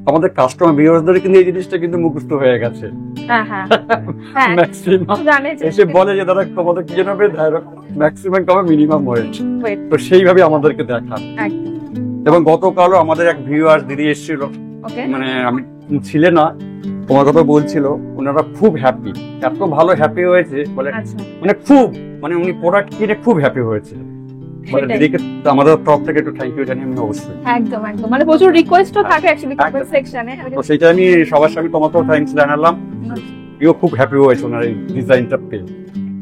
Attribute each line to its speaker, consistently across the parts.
Speaker 1: আমাদের কাস্টমার ভিউয়ারদের কিন্তু এই জিনিসটা কিন্তু মুখস্থ হয়ে গেছে। ম্যাক্সিমাম এসে বলে যে দাদা তোমাদের কি জানাবে, ম্যাক্সিমাম কবে মিনিমাম ওয়েট, তো সেইভাবে আমাদেরকে দেখান। এবং গতকালও আমাদের এক ভিউয়ার দিদি এসেছিল, মানে আমি ছিলেন না, তোমার কথা বলছিল, ওনারা খুব হ্যাপি, এত ভালো হ্যাপি হয়েছে বলে, মানে খুব, মানে উনি প্রোডাক্ট কিনে খুব হ্যাপি হয়েছে। দিদিকে আমাদের তরফ থেকে একটু থ্যাংক ইউ জানি আমি অবশ্যই।
Speaker 2: একদম একদম, মানে প্রচুর রিকোয়েস্টও থাকে অ্যাকচুয়ালি কমেন্ট সেকশনে,
Speaker 1: তো সেটা আমি সবার সামনে তোমাকেও থ্যাঙ্কস জানালাম। ইও খুব হ্যাপি হয়েছে ওনার এই ডিজাইনটা পেয়ে।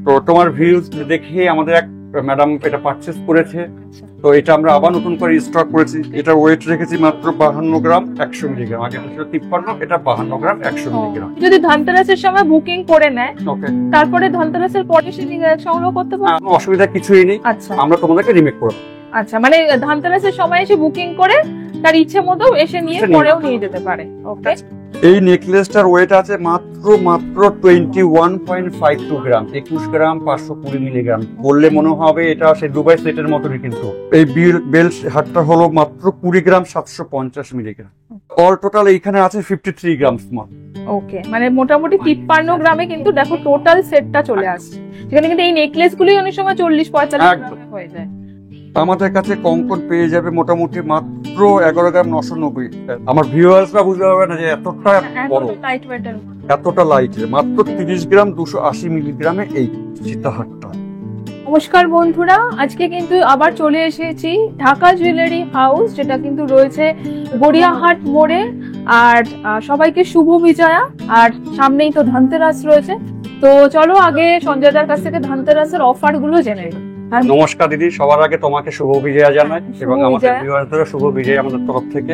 Speaker 1: তো তোমার ভিউজ দেখে আমাদের এক ম্যাডাম এটা পারচেজ করেছে, তো এটা আমরা আবার নতুন করে স্টক করেছি। এটা ওয়েট রেখেছি মাত্র 52 গ্রাম 100 মিলিগ্রাম, আগে ছিল 53, এটা 52 গ্রাম 100 মিলিগ্রাম।
Speaker 2: যদি ধনতেরাসের সময় বুকিং করে নেয়, তারপরে ধনতেরাসের পরে সে সংগ্রহ করতে পারে,
Speaker 1: কোনো অসুবিধা কিছুই নেই। আমরা তোমাদেরকে রিমেক করব।
Speaker 2: আচ্ছা, মানে ধনতেরাসের সময় এসে বুকিং করে তার ইচ্ছে মতো এসে নিয়ে পরেও নিয়ে যেতে পারে। ওকে,
Speaker 1: এই নেকলেসটার ওয়েট আছে মাত্র 21.52 গ্রাম, 21 গ্রাম 520 মিলিগ্রাম। বললে মনে হবে এটা সেই দুবাই সেটের মতনই, কিন্তু এই বেল্ট হারটা হলো মাত্র 20 গ্রাম 750 মিলিগ্রাম। অল টোটাল এইখানে আছে 53 গ্রাম স্মল।
Speaker 2: ওকে, মানে মোটামুটি 53 গ্রামে কিন্তু দেখো টোটাল সেটটা চলে আসছে। সেখানে কিন্তু এই নেকলেস গুলোই অনেক সময় 40-45 গ্রামে হয়ে যায়।
Speaker 1: আমাদের কাছে কঙ্কন পেয়ে যাবে মোটামুটি মাত্র 11 গ্রাম 990। আমার ভিউয়ার্সরা বুঝতে পারবে না যে এতটা বড়, এতটা লাইট, মাত্র 30 গ্রাম 280 মিলিগ্রামে এই সীতাহারটা।
Speaker 2: নমস্কার বন্ধুরা, আজকে কিন্তু আবার চলে এসেছি ঢাকা জুয়েলারি হাউস, যেটা কিন্তু রয়েছে গড়িয়াহাট মোড়ে। আর সবাইকে শুভ বিজয়া, আর সামনেই তো ধনতেরাস রয়েছে। তো চলো আগে সঞ্জয়দার কাছ থেকে ধনতেরাসের অফার গুলো জেনে নিই।
Speaker 1: নমস্কার দিদি, সবার আগে তোমাকে শুভ বিজয়া জানাই এবং আমাদের ভিউয়ারদের শুভ বিজয় আমাদের তরফ থেকে।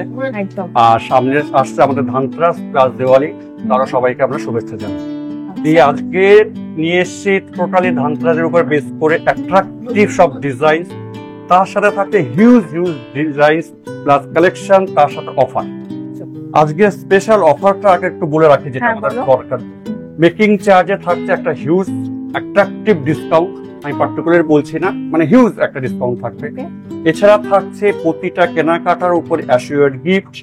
Speaker 1: আর সামনে আসছে আমাদের ধনতেরাস প্লাস দিওয়ালি, তারা সবাইকে আমরা শুভেচ্ছা জানাই। দিয়ে আজকে নিয়ে এসেছি টোটালি ধনতেরাসের উপর বেস করে অ্যাট্রাকটিভ সব ডিজাইন, তার সাথে থাকছে হিউজ ডিজাইন প্লাস কালেকশন, তার সাথে অফার। আজকে স্পেশাল অফারটা আগে একটু বলে রাখি, যেটা আমাদের দরকার। মেকিং চার্জে থাকছে একটা হিউজ অ্যাট্রাকটিভ ডিসকাউন্ট, আমি পার্টিকুলার বলছি না, মানে হিউজ একটা ডিসকাউন্ট থাকবে। এছাড়া থাকছে প্রতিটা কেনাকাটার উপর অ্যাসিওর্ড গিফট।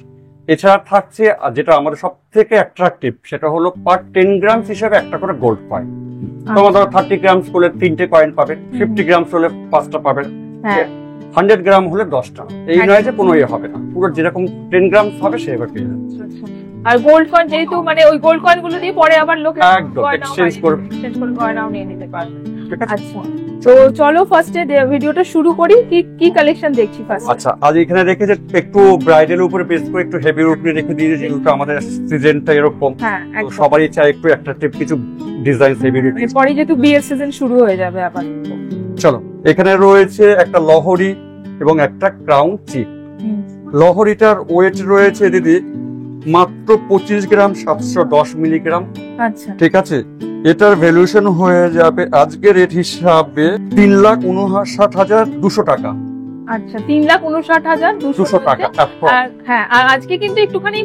Speaker 1: এছাড়া থাকছে যেটা আমাদের সব থেকে অ্যাট্রাকটিভ, সেটা হলো পার 10 গ্রাম হিসেবে একটা করে গোল্ড কয়েন। তোমাদের 30 গ্রাম হলে 3টে কয়েন পাবেন, 50 গ্রাম হলে 5টা পাবেন, 100 গ্রাম হলে 10টা। এই নয় যে কোনো হবে না, পুরো যেরকম 10 গ্রাম হবে সেভাবে পেয়ে যাচ্ছে।
Speaker 2: আর গোল্ড কয়েন যেহেতু, মানে ওই গোল্ড কয়েন গুলো দিয়ে পরে আবার লোকে
Speaker 1: একদম এক্সচেঞ্জ করে
Speaker 2: গয়নাও নিয়ে নিতে পারবে। আচ্ছা, তো চলো ফার্স্টে ভিডিওটা শুরু করি। কি কালেকশন দেখছি ফার্স্ট?
Speaker 1: আচ্ছা, আজ এখানে রেখে যে একটু ব্রাইডাল উপরে বেস করে একটু হেভি উপরে রেখে দিয়েছে, যেহেতু আমাদের সিজনটা এরকম, সবারই চাই একটু অ্যাট্রাকটিভ কিছু ডিজাইন হেভি।
Speaker 2: পরে যেহেতু বিয়ের সিজন শুরু হয়ে যাবে আবার।
Speaker 1: চলো, এখানে রয়েছে একটা লহরি এবং একটা ক্রাউন চিপ। লহরিটার ওয়েট রয়েছে দিদি মাত্র 25 গ্রাম 710 মিলিগ্রাম।
Speaker 2: আচ্ছা,
Speaker 1: ঠিক আছে, এটার ভ্যালুয়েশন হয়ে যাবে আজকের রেট হিসাবে 3,59,200 টাকা।
Speaker 2: আচ্ছা, 3,59,200 টাকা। হ্যাঁ, আর আজকে কিন্তু একটুখানি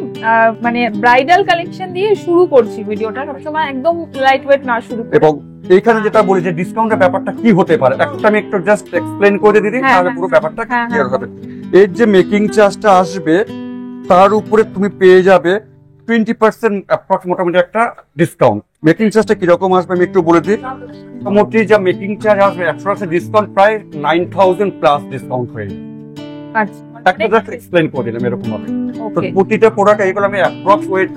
Speaker 2: মানে ব্রাইডাল কালেকশন দিয়ে শুরু করছি ভিডিওটা, সবসময় একদম লাইট ওয়েট না শুরু করে।
Speaker 1: এবং এইখানে যেটা বলি যে ডিসকাউন্টের ব্যাপারটা কি হতে পারে, একটা আমি একটু জাস্ট এক্সপ্লেইন করে দিই, তাহলে পুরো ব্যাপারটা ক্লিয়ার হবে। এর যে মেকিং চার্জটা আসবে তার উপরে তুমি পেয়ে যাবে 20% মোটামুটি একটা ডিসকাউন্ট। মেকিং চার্জটা কিরকম আসবে আমি একটু বলে দিই। মোটামুটি যা মেকিং চার্জ আসবে 100% ডিসকাউন্ট, প্রায় 9,000 প্লাস ডিসকাউন্ট হয়ে যাবে। একটা জাস্ট এক্সপ্লেইন করে দিলাম এরকম হবে। তো প্রতিটা প্রোডাক্ট এইগুলো আমি অ্যাপ্রক্স ওয়েট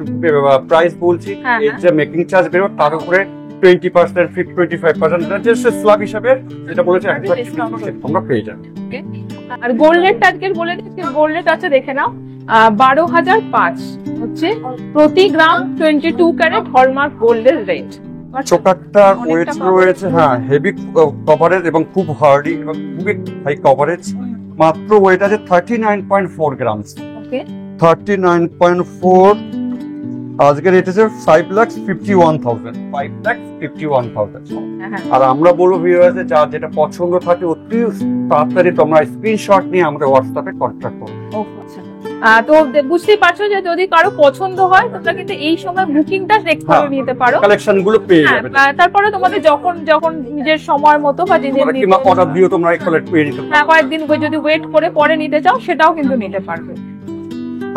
Speaker 1: প্রাইস বলছি, এর যে মেকিং চার্জ বেরোবে তার উপরে 20%, 25% জাস্ট স্ল্যাব হিসাবে যেটা বলেছে আমরা পেয়ে যাবো।
Speaker 2: আর গোল্ড রেট আজকের বলে দিচ্ছি, গোল্ড রেট আছে দেখে নাও 12,005 হচ্ছে প্রতি গ্রাম 22 ক্যারেট হলমার্ক গোল্ডের রেট।
Speaker 1: চোকারটার ওয়েট রয়েছে হেভি কভারেজ এবং খুব হার্ডি এবং খুবই হাই কভারেজ। মাত্র ওয়েট আছে 39.4 গ্রাম। 39.4 আজকের রেট আছে 5,51,000। আর আমরা বলবো ভিউয়ার্সে যার যেটা পছন্দ থাকে অতি তাড়াতাড়ি তোমরা স্ক্রিনশট নিয়ে আমাদের হোয়াটসঅ্যাপে কন্ট্যাক্ট করো।
Speaker 2: তো বুঝতেই পারছো যে যদি কারো পছন্দ হয় তোমরা কিন্তু এই সময় বুকিংটা চেক করে নিতে পারো,
Speaker 1: কালেকশন গুলো পেয়ে যাবে।
Speaker 2: তারপরে তোমাদের যখন নিজের সময় মতো বা যেদিন
Speaker 1: অর্ডার দিও তোমরা কালেক্ট পেয়ে নিতে পারো।
Speaker 2: কয়েকদিন যদি ওয়েট করে পরে নিতে চাও সেটাও কিন্তু নিতে পারবে।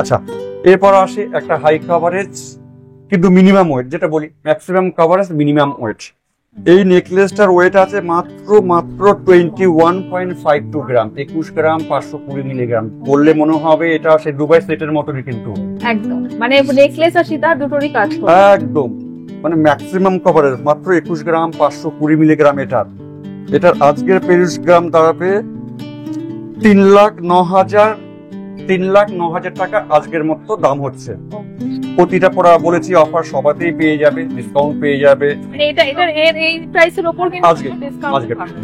Speaker 1: আচ্ছা, এরপর আসে একটা হাই কভারেজ কিন্তু মিনিমাম ওয়েট, যেটা বলি ম্যাক্সিমাম কভারেজ মিনিমাম ওয়েট। এই নেকলেসটার ওয়েট আছে মাত্র 21.52 গ্রাম, 21 গ্রাম 520 মিলিগ্রাম। বললে মনে হবে এটা সেই দুবাই সেটের মতনই, কিন্তু
Speaker 2: একদম মানে নেকলেস আর সীতাহার দুটোরই কাজ করে
Speaker 1: একদম মানে ম্যাক্সিমাম কভারেজ মাত্র 21 গ্রাম 520 মিলিগ্রাম। এটার আজকের 23 গ্রাম দাঁড়াবে 3,09,000 টাকা আজকের মতো দাম হচ্ছে। প্রতিটা পড়া বলেছি অফার সবাতেই পেয়ে যাবে, ডিসকাউন্ট পেয়ে যাবে।
Speaker 2: মানে এই প্রাইসের উপর কিন্তু ডিসকাউন্ট পাবে।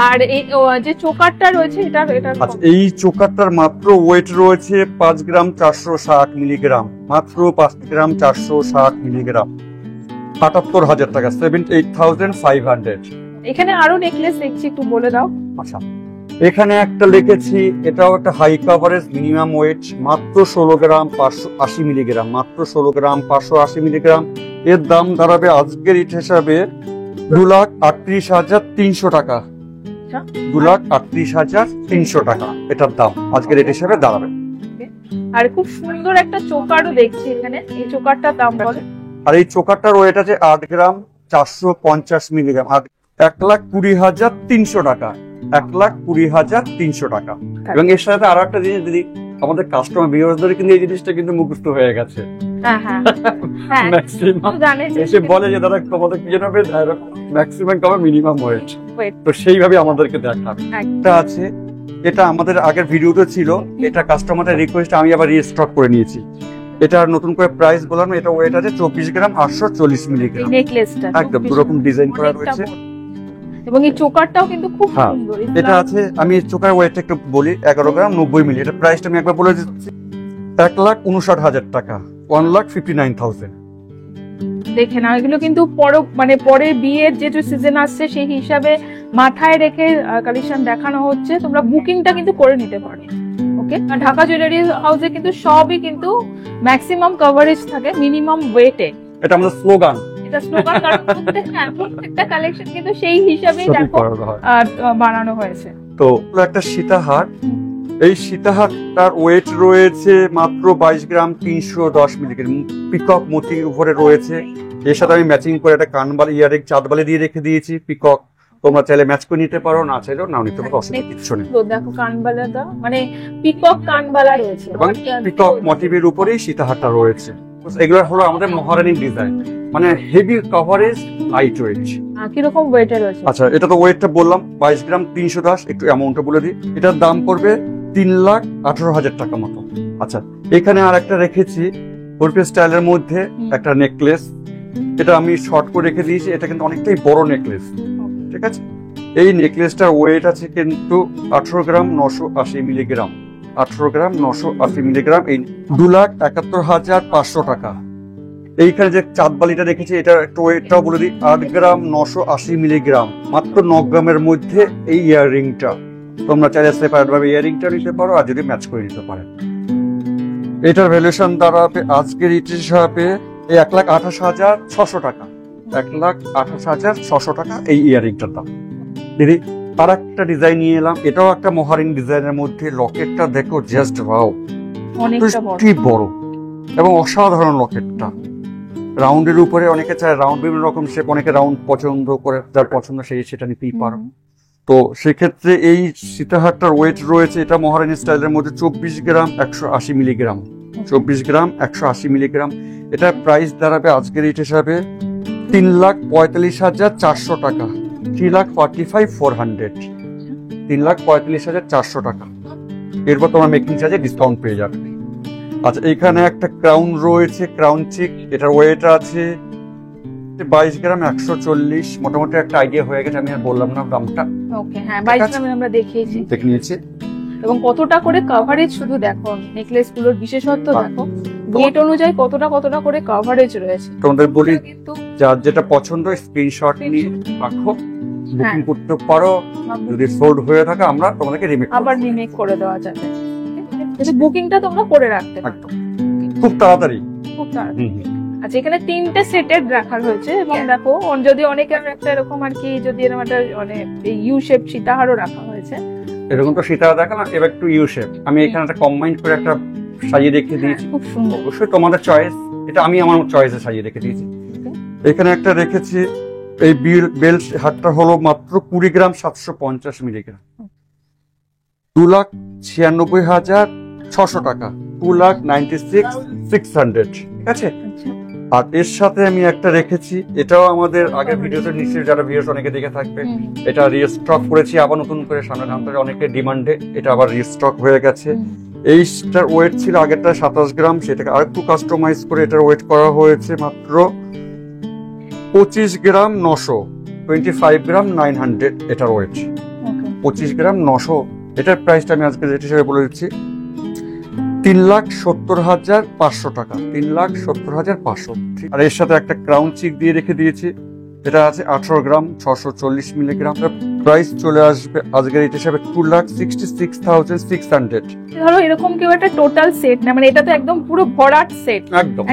Speaker 2: আর এই যে চোকারটা রয়েছে এটা
Speaker 1: আচ্ছা, এই চোকারটার মাত্র ওয়েট রয়েছে 5 গ্রাম 460 মিলিগ্রাম, মাত্র 5 গ্রাম 460 মিলিগ্রাম, 78,000 টাকা, 78,500।
Speaker 2: এখানে আরো নেকলেস দেখছি, একটু বলে দাও।
Speaker 1: আচ্ছা, এখানে একটা লিখেছি, এটাও একটা হাই কভারেজ মিনিমাম ওয়েট, মাত্র 16 গ্রাম 580 মিলিগ্রাম, মাত্র 16 গ্রাম 580 মিলিগ্রাম। এর দাম দাঁড়াবে আজকের রেট হিসাবে 2,38,300 টাকা, 2,38,300 টাকা এটার দাম আজকের রেট হিসাবে দাঁড়াবে।
Speaker 2: আর খুব সুন্দর একটা চোকারও দেখছি এখানে, এই চোকারটার দাম বলে।
Speaker 1: আর এই চোকারটার ওয়েট আছে 8 গ্রাম 450 মিলিগ্রাম, 1,20,300 টাকা, 1,20,300 টাকা। এবং এর সাথে আরো একটা জিনিস দিদি, আমাদের কাস্টমার ভিউয়ারদের কিন্তু এই জিনিসটা কিন্তু মুখস্থ হয়ে গেছে। ম্যাক্সিমাম এসে বলে যে দাদা তোমাদের কি জানাবে, ম্যাক্সিমাম কভার মিনিমাম ওয়েট, তো সেইভাবে আমাদেরকে দেখাবে। একটা আছে, এটা আমাদের আগের ভিডিওতে ছিল, এটা কাস্টমারের রিকোয়েস্ট আমি আবার রিস্টক করে নিয়েছি। এটা নতুন করে প্রাইস বললাম, এটা ওয়েট আছে 24 গ্রাম 840 মিলিগ্রাম।
Speaker 2: নেকলেসটা
Speaker 1: একদম দুরকম ডিজাইন করা রয়েছে,
Speaker 2: এবং এই চোকারটাও কিন্তু খুব সুন্দর।
Speaker 1: এটা আছে, আমি চোকার ওয়েটটা একটু বলি, 11 গ্রাম 90 মিলি। এটা প্রাইসটা আমি একবার বলে দিচ্ছি, 1,59,000 টাকা, 1,59,000।
Speaker 2: দেখে না, এগুলো কিন্তু পরে বিয়ের যে সিজন আসছে সেই হিসাবে মাথায় রেখে কালেকশন দেখানো হচ্ছে। তোমরা বুকিংটা কিন্তু করে নিতে পারো। ওকে, ঢাকা জুয়েলারি হাউসে কিন্তু সবই কিন্তু ম্যাক্সিমাম কভারেজ থাকে মিনিমাম ওয়েটে।
Speaker 1: এটা আমাদের স্লোগান,
Speaker 2: এটা স্লোগান, কারণ প্রত্যেকটা কালেকশন কিন্তু সেই হিসাবেই দেখো বানানো হয়েছে।
Speaker 1: তো একটা সীতাহার, এই সীতাহারটার ওয়েট রয়েছে মাত্র 22 গ্রাম 310 মিলিগ্রাম, পিকক মোতির উপরে রয়েছে। এর সাথে আমি ম্যাচিং করে একটা কানবালি ইয়ারিং চাঁদবালি দিয়ে রেখে দিয়েছি পিকক। তোমরা চাইলে ম্যাচ করে নিতে পারো, না চাইলেও নাও নিতে পারো, অসুবিধা কিছু নেই।
Speaker 2: তো দেখো কানবালাটা মানে পিকক কানবালা রয়েছে,
Speaker 1: এবং পিকক মোটিভের উপরেই সীতাহারটা রয়েছে। এগুলো হলো আমাদের মহারানী ডিজাইন, মানে হেভি কভারেজ, লাইট ওয়েট।
Speaker 2: কিরকম ওয়েটে রয়েছে?
Speaker 1: আচ্ছা, এটা তো ওয়েটটা বললাম 22 গ্রাম 310, একটু অ্যামাউন্টটা বলে দিই। এটার দাম পড়বে 3,18,000 টাকা মতো। আচ্ছা, এখানে আর একটা রেখেছি বরফি স্টাইলের মধ্যে একটা নেকলেস, এটা আমি শর্ট করে রেখে দিয়েছি। এটা কিন্তু অনেকটাই বড় নেকলেস, ঠিক আছে। এই নেকলেসটার ওয়েট আছে কিন্তু 18 গ্রাম 980 মিলিগ্রাম, 18 গ্রাম 980 মিলিগ্রাম। এই 2,71,500 টাকা। এইখানে যে চাঁদবালিটা রেখেছি, এটা একটু ওয়েটটাও বলে দিই, 8 গ্রাম 980 মিলিগ্রাম, মাত্র 9 গ্রামের মধ্যে এই ইয়াররিংটা। তোমরা চাইলে সেপারেট ভাবে ইয়াররিংটা নিতে পারো, আর যদি ম্যাচ করে নিতে পারো। এটার ভ্যালুয়েশন দাঁড়াবে আজকের রেট হিসাবে 1,28,600 টাকা, 1,28,600 টাকা এই ইয়াররিংটার দাম। দিদি আর একটা ডিজাইন নিয়ে এলাম, এটাও একটা মহারিং ডিজাইনের মধ্যে। লকেটটা দেখো, জাস্ট ওয়াও,
Speaker 2: অনেকটা
Speaker 1: বড় এবং অসাধারণ লকেটটা। রাউন্ডের উপরে অনেকে চায় রাউন্ড, বিভিন্ন রকম শেপ, অনেকে রাউন্ড পছন্দ করে, যার পছন্দ সেটা নিতেই পারো। তো সেক্ষেত্রে এই সীতাহারটার ওয়েট রয়েছে, এটা মহারানী স্টাইলের মধ্যে 24 গ্রাম 180 মিলিগ্রাম, 24 গ্রাম 180 মিলিগ্রাম। এটার প্রাইস দাঁড়াবে আজকের রেট হিসাবে 3,45,400 টাকা, 3,45,400, 3,45,400 টাকা। এরপর তোমার মেকিং চার্জে ডিসকাউন্ট পেয়ে যাবে। আচ্ছা, এখানে একটা ক্রাউন রয়েছে, ক্রাউন চিক, এটার ওয়েট আছে 22 গ্রাম 140। মোটামুটি একটা আইডিয়া হয়ে গেছে, আমি আর বললাম না দামটা।
Speaker 2: ওকে, হ্যাঁ 22 গ্রাম আমরা দেখিয়েছি,
Speaker 1: দেখে নিয়েছি।
Speaker 2: এবং কতটা করে কভারেজ শুধু দেখো, নেকলেস গুলোর বিশেষত্ব দেখো, ওয়েট অনুযায়ী কতটা করে কভারেজ রয়েছে।
Speaker 1: তোমাদের বলি, যার যেটা পছন্দ স্ক্রিনশট নিয়ে রাখো, বুকিং করতে পারো। যদি সোল্ড হয়ে থাকে আমরা তোমাদেরকে রিমেক
Speaker 2: করে দেওয়া যাবে। বুকিংটা তোমরা করে রাখতে পারো
Speaker 1: খুব তাড়াতাড়ি।
Speaker 2: আচ্ছা, এখানে 3টে সেটের রাখা হয়েছে, এবং দেখো যদি অনেকের একটা এরকম আর কি, যদি এরকম একটা ইউ শেপ সীতাহারও রাখা হয়েছে।
Speaker 1: এরকম তো সীতাহার দেখালাম, এবার একটু ইউ শেপ। আমি এখানে একটা কম্বাইন করে একটা সাজিয়ে রেখে দিয়েছি।
Speaker 2: খুব সুন্দর,
Speaker 1: অবশ্যই তোমাদের চয়েস, এটা আমি আমার চয়েসে সাজিয়ে রেখে দিয়েছি। এখানে একটা রেখেছি, এই বেল্ট হারটা হলো মাত্র 20 গ্রাম 750 মিলিগ্রাম, 2,96,600 টাকা, 2,96,600, ঠিক আছে। আর এর সাথে আমি একটা রেখেছি, এটাও আমাদের আগের ভিডিওতে নিশ্চয়ই যারা ভিউয়ার্স অনেকে দেখে থাকবে, এটা রিস্টক করেছি আবার নতুন করে, সামনে ধামতে অনেকের ডিমান্ডে এটা আবার রিস্টক হয়ে গেছে। এইটার ওয়েট ছিল আগেরটা 27 গ্রাম, সেটাকে আরেকটু কাস্টমাইজ করে এটার ওয়েট করা হয়েছে মাত্র 25 গ্রাম 900, 25 গ্রাম 900 এটার ওয়েট, 25 গ্রাম 900। এটার প্রাইসটা আমি আজকে রেট হিসেবে বলে দিচ্ছি 3,70,500 টাকা, 3,70,500। আর এর সাথে একটা ক্রাউন চিক দিয়ে রেখে দিয়েছি, এটা আছে 18 গ্রাম 640 মিলিগ্রাম। প্রাইস চলে আসবে আজকের রেট হিসেবে 2,66,600।
Speaker 2: ধরো এরকম কেউ একটা টোটাল সেট না, মানে এটা তো একদম পুরো ভরাট সেট,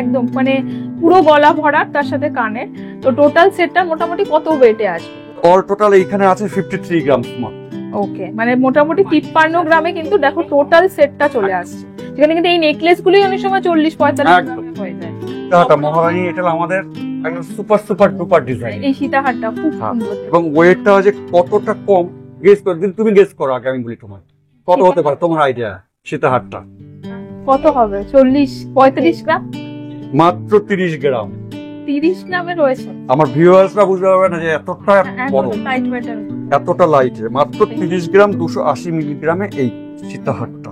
Speaker 2: একদম মানে পুরো গলা ভরাট তার সাথে কানের, তো টোটাল সেটটা মোটামুটি কত ওয়েটে আসবে?
Speaker 1: অল টোটাল এইখানে আছে 53 গ্রাম।
Speaker 2: ওকে, মানে মোটামুটি 53 গ্রামে কিন্তু দেখো টোটাল সেটটা চলে আসছে, যেখানে কিন্তু এই নেকলেস গুলোই অনেক সময় 40-45 হয়ে যায়।
Speaker 1: এটা মহারানী, এটা আমাদের একদম সুপার সুপার ডুপার ডিজাইন।
Speaker 2: এই সীতাহারটা খুব সুন্দর,
Speaker 1: এবং ওয়েটটা যে কতটা কম গেস করে দিন, তুমি গেস করো আগে, আমি বলি তোমার কত হতে পারে, তোমার আইডিয়া। সীতাহারটা
Speaker 2: কত হবে? 40-45 গ্রাম,
Speaker 1: মাত্র 30 গ্রাম।
Speaker 2: 30 গ্রামে রয়েছে।
Speaker 1: আমার ভিউয়ার্সরা বুঝতে পারবে না যে এতটা বড়, এতটা লাইট, মাত্র 30 গ্রাম 280 মিলিগ্রামে এই সীতাহারটা।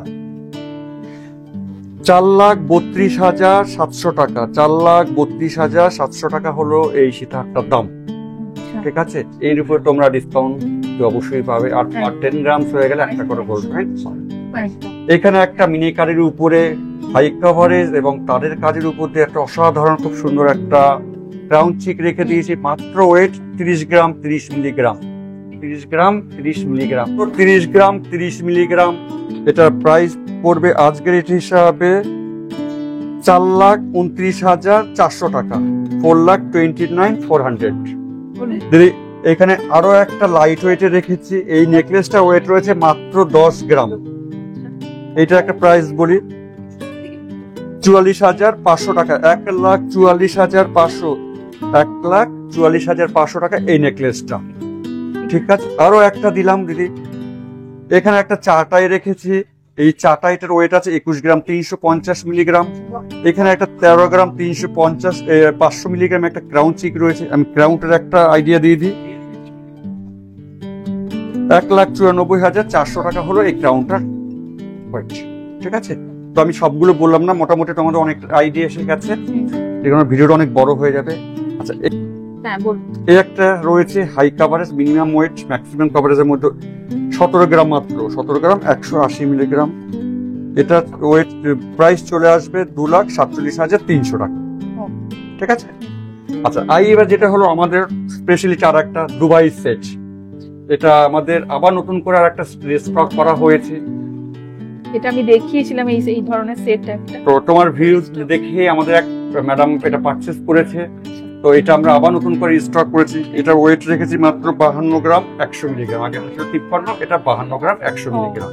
Speaker 1: 4,32,700 টাকা, 4,32,700 টাকা হলো এই সীতাহারটার দাম, ঠিক আছে। এর উপর তোমরা ডিসকাউন্ট অবশ্যই পাবে। আর 10 গ্রাম হয়ে গেলে একটা করে বলবে। এখানে একটা মিনি কারের উপরে হাই কভারেজ এবং তাদের কাজের উপর দিয়ে একটা অসাধারণ খুব সুন্দর একটা ক্রাউন চিক রেখে দিয়েছি, মাত্র ওয়েট 30 গ্রাম 30 মিলিগ্রাম, 30 গ্রাম 30 মিলিগ্রাম, তো 30 গ্রাম 30 মিলিগ্রাম। এটার প্রাইস পড়বে আজকের রেট হিসাবে 4,29,400 টাকা, 4,29,400। এখানে আরো একটা লাইট ওয়েটে রেখেছি, এই নেকলেসটা ওয়েট রয়েছে মাত্র 10 গ্রাম। এটা একটা প্রাইস বলি 44,500 টাকা, 1,44,500, 1,44,500 টাকা এই নেকলেসটা, ঠিক আছে। আরো একটা দিলাম দিদি, এখানে একটা চাটাই রেখেছি, এই চাটাইটার ওয়েট আছে 21 গ্রাম 350 মিলিগ্রাম। এখানে একটা 13 গ্রাম 500 মিলিগ্রাম একটা ক্রাউন চিক রয়েছে। আমি ক্রাউনটার একটা আইডিয়া দিয়ে দিই, 1,94,400 টাকা হলো এই ক্রাউনটার ওয়েট, ঠিক আছে। তো আমি সবগুলো বললাম না, মোটামুটি তোমাদের অনেক আইডিয়া এসে গেছে, যেখানে ভিডিওটা অনেক বড় হয়ে যাবে। আচ্ছা, এই একটা রয়েছে high coverage, minimum weight maximum কভারেজের মধ্যে 17 গ্রাম, মাত্র 17 গ্রাম 180 মিলিগ্রাম। এটা ওয়েট প্রাইস চলে আসবে 2,47,300 টাকা, ঠিক আছে। আচ্ছা, এবার যেটা হলো আমাদের স্পেশালিটি আর একটা দুবাই সেট, এটা আমাদের আবার নতুন করে আর একটা স্টক করা হয়েছে।
Speaker 2: এটা আমি দেখিয়েছিলাম এই ধরনের সেট একটা,
Speaker 1: তো তোমার ভিউজ দেখে আমাদের এক ম্যাডাম এটা পারচেজ করেছে, তো এটা আমরা আবার নতুন করে স্টক করেছি। এটার ওয়েট রেখেছি মাত্র 52 গ্রাম 100 মিলিগ্রাম, আগে 53, এটা 52 গ্রাম 100 মিলিগ্রাম,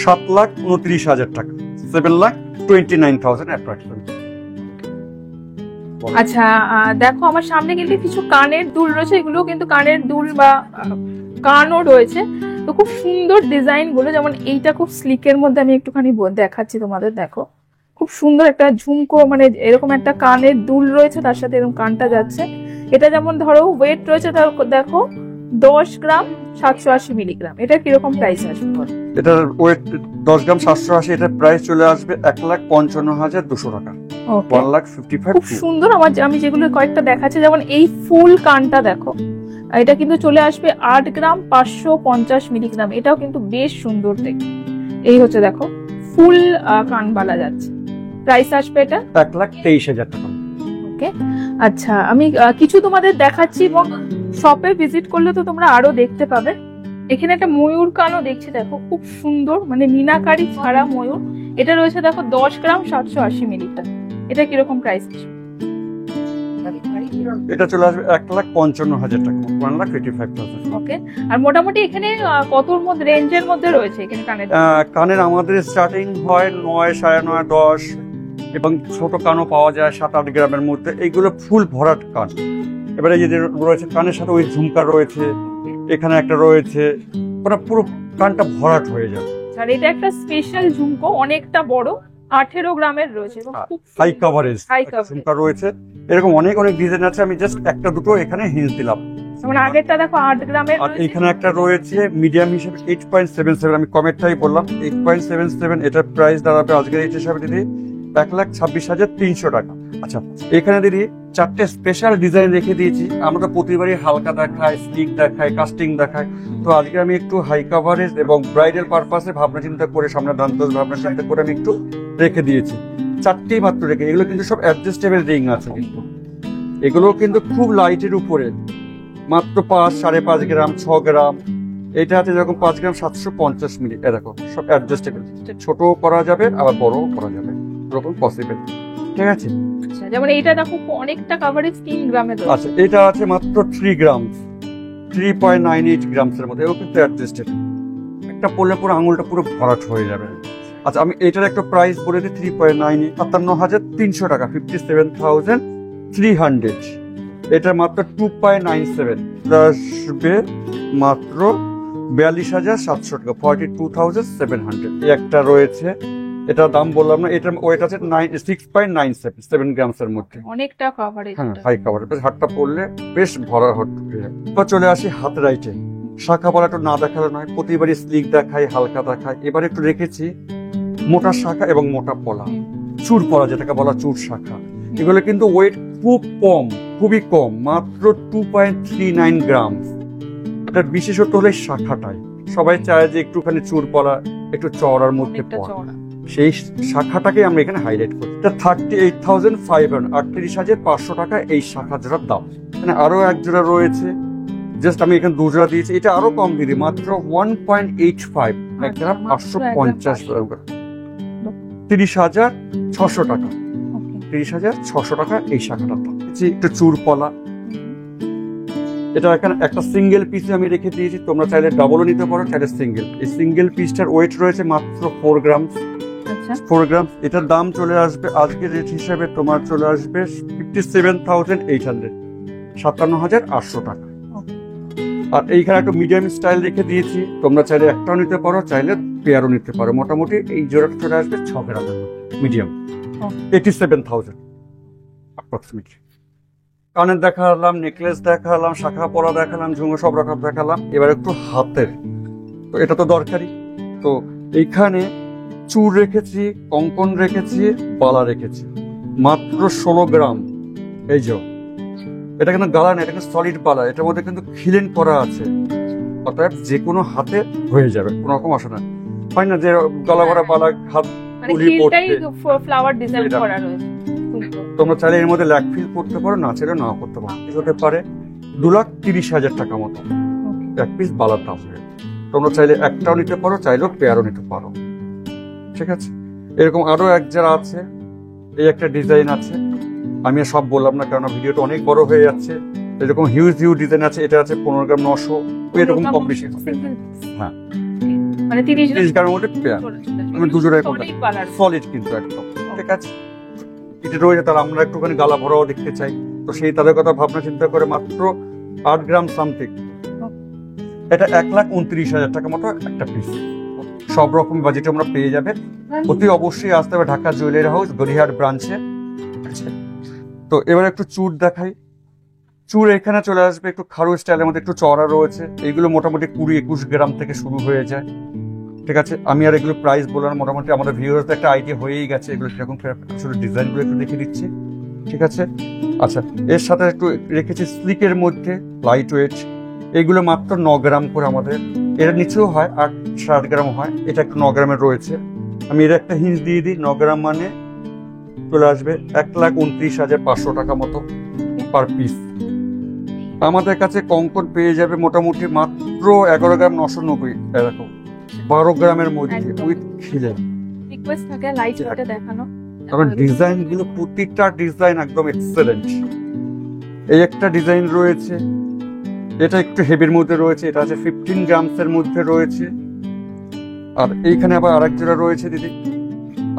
Speaker 1: 7,29,000 টাকা, 7,29,000 অ্যাপ্রক্সিমেটলি।
Speaker 2: আচ্ছা, দেখো আমার সামনে কিন্তু কিছু কানের দুল রয়েছে, এগুলো কিন্তু কানের দুল বা কানও রয়েছে, তো খুব সুন্দর ডিজাইন গুলো। যেমন এইটা খুব স্লিকের মধ্যে, আমি একটুখানি দেখাচ্ছি তোমাদের, দেখো খুব সুন্দর একটা ঝুমকো, মানে এরকম একটা কানের দুল রয়েছে, তার সাথে এরকম কানটা যাচ্ছে। এটা যেমন ধরো ওয়েট রয়েছে দেখো 10 গ্রাম 780 মিলিগ্রাম। এটা কিরকম প্রাইস আসবে?
Speaker 1: এটার ওয়েট 10 গ্রাম 780, এটার প্রাইস চলে আসবে 1,55,200 টাকা, 1,55,200।
Speaker 2: খুব সুন্দর। আমি যেগুলো কয়েকটা দেখাচ্ছি, যেমন এই ফুল কানটা দেখো, এটা কিন্তু চলে আসবে 8 গ্রাম 550 মিলিগ্রাম। এটাও কিন্তু বেশ সুন্দর দেখতে। এই হচ্ছে দেখো ফুল কানবালা যাচ্ছে, প্রাইস আসবে এটা
Speaker 1: 1,23,000 টাকা।
Speaker 2: ওকে, আচ্ছা আমি কিছু তোমাদের দেখাচ্ছি, এবং শপে ভিজিট করলে তো তোমরা আরো দেখতে পাবে। এখানে একটা ময়ূর কানও দেখছি, দেখো খুব সুন্দর, মানে মিনাকারি ছাড়া ময়ূর। এটা রয়েছে দেখো 10 গ্রাম 780 মিলিগ্রাম। এটা কিরকম প্রাইস?
Speaker 1: এটা চলে আসবে 1,55,000 টাকা, 1,85,000।
Speaker 2: ওকে। আর মোটামুটি এখানে কতর মধ্যে রেঞ্জের মধ্যে রয়েছে এখানে কানের?
Speaker 1: কানের আমাদের স্টার্টিং হয় 9, 9.5, 10 এবং ছোট কানও পাওয়া যায় 7-8 গ্রামের মধ্যে। এইগুলো ফুল ভরাট কান। এবারে এই যে রয়েছে কানের সাথে ওই ঝুমকা রয়েছে, এখানে একটা রয়েছে, পুরো কানটা ভরাট হয়ে যাবে।
Speaker 2: আর এটা একটা স্পেশাল ঝুমকো, অনেকটা বড়, 18 গ্রামের রয়েছে এবং খুব
Speaker 1: হাই কাভারেজ
Speaker 2: হাই কাভারেজ
Speaker 1: ঝুমকা রয়েছে। এরকম অনেক ডিজাইন আছে, আমি জাস্ট একটা দুটো এখানে হিন্স দিলাম।
Speaker 2: মানে আগেরটা দেখো 8 গ্রামের
Speaker 1: আর এখানে একটা রয়েছে মিডিয়াম হিসেবে 8.77, আমি কমেরটাই বললাম 8.77। এটার প্রাইস দাঁড়াবে আজকের রেট হিসাবে দিদি 1,26,300 টাকা। আচ্ছা, এখানে দিদি 4টে স্পেশাল ডিজাইন রেখে দিয়েছি। আমরা তো প্রতিবারই হালকা দেখাই, স্লিক দেখাই, কাস্টিং দেখাই, তো আজকে আমি একটু হাই কাভারেজ এবং ব্রাইডাল পারপাসে ভাবনা চিন্তা করে, সামনে দান্তস ভাবনা চিন্তা করে আমি একটু রেখে দিয়েছি। 4টেই মাত্র রেখে, এগুলো কিন্তু সব অ্যাডজাস্টেবল রিং আছে কিন্তু, এগুলো কিন্তু খুব লাইটের উপরে, মাত্র 5, 5.5 গ্রাম, 6 গ্রাম। এটা আছে যেরকম 5 গ্রাম 750 মিলি। এরকম সব অ্যাডজাস্টেবল, ছোট করা যাবে আবার বড়ও করা যাবে, এরকম পসিবল। ঠিক আছে,
Speaker 2: আচ্ছা, যেমন এইটা দেখো অনেকটা কভারেজ 3 গ্রামের রয়েছে।
Speaker 1: আচ্ছা এটা আছে মাত্র 3 গ্রাম, 3.98 গ্রামসের মধ্যে, এও কিন্তু অ্যাডজাস্টেবল। একটা পড়লে পুরো আঙুলটা পুরো ভরাট হয়ে যাবে। আচ্ছা, আমি এটার একটা প্রাইস বলে দিই 3.98, 57,300 টাকা, 57,300। এটা মাত্র 2.97 আসবে মাত্র 42,700 টাকা, 42,700। একটা রয়েছে, এটা দাম বললাম না, এটার ওয়েট আছে 6.97 গ্রামসের মধ্যে,
Speaker 2: অনেকটা কভারেজ।
Speaker 1: হ্যাঁ হাই কাভারেজ। হাতটা পড়লে বেশ ভরা হয়ে যাবে। এবার চলে আসি হাতের আইটেম। শাখা পলা একটু না দেখালে নয়, প্রতিবারই স্লিক দেখাই, হালকা দেখাই। এবার একটু রেখেছি মোটা শাখা এবং মোটা পলা, চুর পলা যেটাকে বলা চুর শাখা। এগুলো কিন্তু ওয়েট খুব কম, খুবই কম, মাত্র 2.39 গ্রাম। এটার বিশেষত্ব হলো এই শাখাটাই। সবাই চায় যে একটুখানি চুর পলা একটু চওড়ার মধ্যে পড়া, সেই শাখাটাকে আমরা এখানে হাইলাইট করি। এটা 38,500, 38,500 টাকা এই শাখা জোড়ার দাম। মানে আরো এক জোড়া রয়েছে, জাস্ট আমি এখানে 2 জোড়া দিয়েছি, এটা আরো কম দিদি, মাত্র 1.85, একটা 550, 30,600 টাকা, 30,600 টাকা এই শাখাটার দাম। একটু চুর পলা, এটা এখানে একটা সিঙ্গেল পিসে আমি রেখে দিয়েছি, তোমরা চাইলে ডাবলও নিতে পারো, চাইলে সিঙ্গেল। এই সিঙ্গেল পিসটার ওয়েট রয়েছে মাত্র 4 গ্রাম, 4 গ্রাম। এটার দাম চলে আসবে আজকের রেট হিসাবে তোমার চলে আসবে 57,800, 57,800 টাকা। আর এইখানে একটা মিডিয়াম স্টাইল রেখে দিয়েছি, তোমরা চাইলে একটাও নিতে পারো, চাইলে পেয়ারও নিতে পারো। মোটামুটি এই জোড়াটা চলে আসবে 6 গ্রামের মিডিয়াম, 87,000 অ্যাপ্রক্সিমেটলি। কানের দেখালাম, নেকলেস দেখালাম, শাখা পরা দেখালাম, ঝুমো সব রকম দেখালাম। এবার একটু হাতের, তো এটা তো দরকারি। তো এইখানে চুর রেখেছি, কঙ্কন রেখেছি, বালা রেখেছি, মাত্র 16 গ্রাম। এই যে এটা কিন্তু গালা না, এটা কিন্তু সলিড বালা, এটার মধ্যে কিন্তু খিলেন করা আছে, অর্থাৎ যে কোনো হাতে হয়ে যাবে, কোনো রকম আসে না। হয় না যে গলা ভরা বালা হাত
Speaker 2: ফ্লাওয়ার ডিজাইন করা রয়েছে।
Speaker 1: তোমরা চাইলে এর মধ্যে ল্যাক ফিল করতে পারো, না চাইলে নাও করতে পারো। হতে পারে 2,30,000 টাকা মতো এক পিস বালার দাম। তোমরা চাইলে একটাও নিতে পারো, চাইলেও পেয়ারও নিতে পারো। ঠিক আছে, এরকম আরো এক যারা আছে, এই একটা ডিজাইন আছে, আমি সব বললাম না কারণ ভিডিওটা অনেক বড় হয়ে যাচ্ছে। এরকম হিউজ ডিজাইন আছে, এটা আছে 15 গ্রাম 900, এরকম কম বেশি। হ্যাঁ,
Speaker 2: মানে 30
Speaker 1: গ্রামের মধ্যে পেয়ার, আমি 2 জোড়ায় সলিড কিন্তু একদম। ঠিক আছে, এটা রয়েছে, তাহলে আমরা একটুখানি গালা ভরাও দেখতে চাই, তো সেই তাদের কথা ভাবনা চিন্তা করে মাত্র 8 গ্রাম সামথিং, এটা 1,29,000 টাকা মতো একটা পিস। সব রকম বাজেটে আমরা পেয়ে যাবে। অতি অবশ্যই আসতে হবে ঢাকা জুয়েলারি হাউস গড়িয়াহাট ব্রাঞ্চে। তো এবার একটু চুর দেখাই। চুর এখানে চলে আসবে একটু খারু স্টাইলের মধ্যে, একটু চওড়া রয়েছে। এইগুলো মোটামুটি 20-21 গ্রাম থেকে শুরু হয়ে যায়। ঠিক আছে, আমি আর এগুলো প্রাইস বললাম, মোটামুটি আমাদের ভিউয়ারদের একটা আইডিয়া হয়েই গেছে এগুলো কিরকম। আসলে ডিজাইনগুলো একটু দেখে দিচ্ছি। ঠিক আছে, আচ্ছা এর সাথে একটু রেখেছি স্লিকের মধ্যে লাইট ওয়েট, এগুলো মাত্র 9 গ্রাম করে আমাদের। এর নিচেও হয় 8-7 গ্রাম হয়, এটা একটু 9 গ্রামের রয়েছে। আমি এর একটা হিন্স দিয়ে দিই, 9 গ্রাম মানে চলে আসবে 1,29,500 টাকা মতো পার পিস। আমাদের কাছে কঙ্কন পেয়ে যাবে মোটামুটি মাত্র 11 গ্রাম 990, এরকম 12 গ্রামের মধ্যে উইথ খিলে।
Speaker 2: রিকোয়েস্ট থাকে লাইট ওয়েটে দেখানো,
Speaker 1: কারণ ডিজাইন গুলো প্রত্যেকটা ডিজাইন একদম এক্সেলেন্ট। এই একটা ডিজাইন রয়েছে, এটা একটু হেভির মধ্যে রয়েছে, এটা আছে 15 গ্রামসের মধ্যে রয়েছে। আর এইখানে আবার আরেক জোড়া রয়েছে দিদি,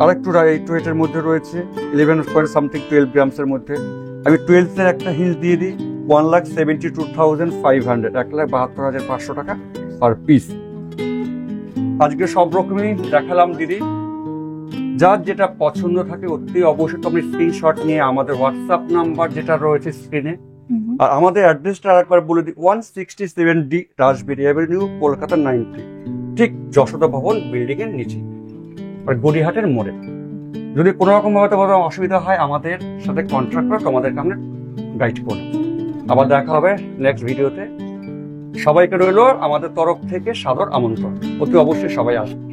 Speaker 1: আরেকটু ওয়েটের মধ্যে রয়েছে 11.12 গ্রামসের মধ্যে। আমি 12 এর একটা হিল দিয়ে দিই 1,72,500, 1,72,500 টাকা পার পিস। আজকে সব রকমই দেখালাম দিদি, যার যেটা পছন্দ থাকে অতি অবশ্যই আপনি স্ক্রিনশট নিয়ে আমাদের হোয়াটসঅ্যাপ নাম্বার যেটা রয়েছে স্ক্রিনে, আর আমাদের অ্যাড্রেসটা আরেকবার বলে দিই, 167D রাজবেরি অ্যাভিনিউ, কলকাতা 90, ঠিক যশোদা ভবন বিল্ডিং এর নিচে, আর গড়িয়াহাটের মোড়ে। যদি কোনো রকম ভাবে তোমাদের অসুবিধা হয় আমাদের সাথে কন্ট্যাক্ট করে তোমাদেরকে আমরা গাইড করব। আবার দেখা হবে নেক্সট ভিডিওতে। সবাইকে রইল আমাদের তরফ থেকে সাদর আমন্ত্রণ, অতি অবশ্যই সবাই আসবে।